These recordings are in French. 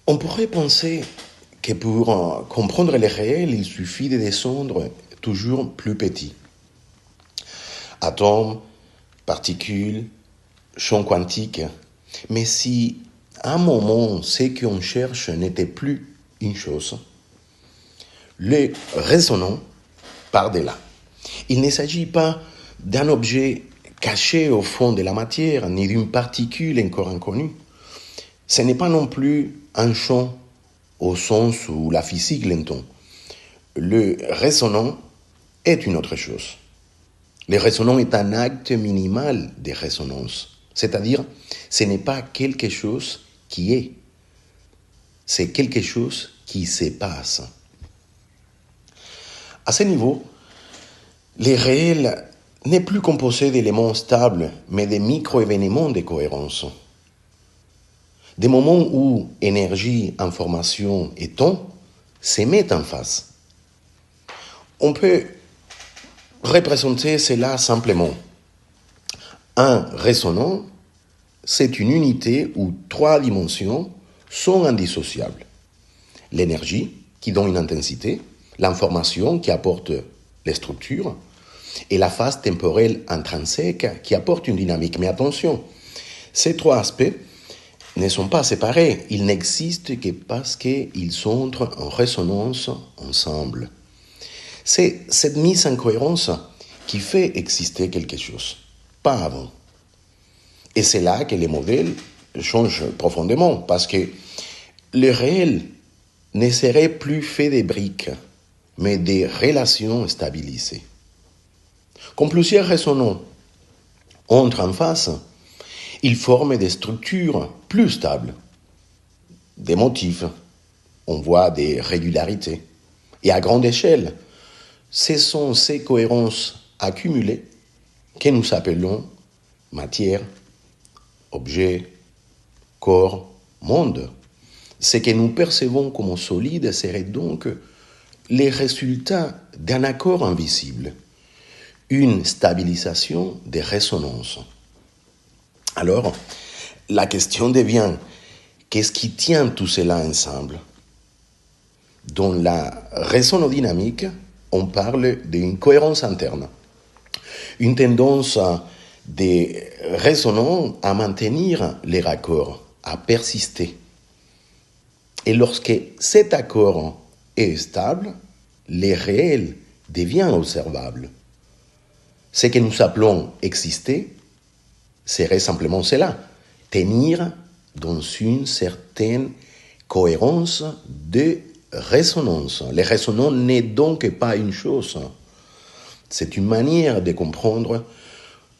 On pourrait penser que pour comprendre le réel, il suffit de descendre toujours plus petit. Atomes, particules, champs quantiques. Mais si à un moment ce qu'on cherche n'était plus une chose, le raisonnant part de là. Il ne s'agit pas d'un objet caché au fond de la matière, ni d'une particule encore inconnue. Ce n'est pas non plus un champ au sens où la physique l'entend. Le résonant est une autre chose. Le résonant est un acte minimal de résonance, c'est-à-dire ce n'est pas quelque chose qui est, c'est quelque chose qui se passe. À ce niveau, le réel n'est plus composé d'éléments stables, mais de micro-événements de cohérence. Des moments où énergie, information et temps se mettent en face. On peut représenter cela simplement. Un résonant, c'est une unité où trois dimensions sont indissociables. L'énergie, qui donne une intensité, l'information, qui apporte les structures, et la phase temporelle intrinsèque, qui apporte une dynamique. Mais attention, ces trois aspects ne sont pas séparés. Ils n'existent que parce qu'ils entrent en résonance ensemble. C'est cette mise en cohérence qui fait exister quelque chose, pas avant. Et c'est là que les modèles changent profondément, parce que le réel ne serait plus fait de briques, mais des relations stabilisées. Quand plusieurs résonants entrent en face, ils forment des structures plus stables, des motifs, on voit des régularités. Et à grande échelle, ce sont ces cohérences accumulées que nous appelons matière, objet, corps, monde. Ce que nous percevons comme solide serait donc les résultats d'un accord invisible, une stabilisation des résonances. Alors, la question devient, qu'est-ce qui tient tout cela ensemble? Dans la résonodynamique, on parle d'une cohérence interne, une tendance des résonants à maintenir les raccords, à persister. Et lorsque cet accord est stable, le réel devient observable. Ce que nous appelons exister serait simplement cela, tenir dans une certaine cohérence de résonance. Le résonant n'est donc pas une chose. C'est une manière de comprendre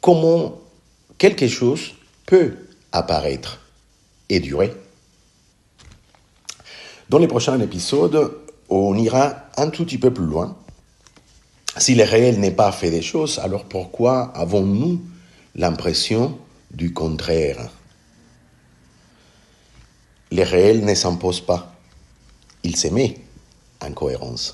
comment quelque chose peut apparaître et durer. Dans les prochains épisodes, on ira un tout petit peu plus loin. Si le réel n'est pas fait des choses, alors pourquoi avons-nous l'impression du contraire? Le réel ne s'impose pas, il se met en cohérence.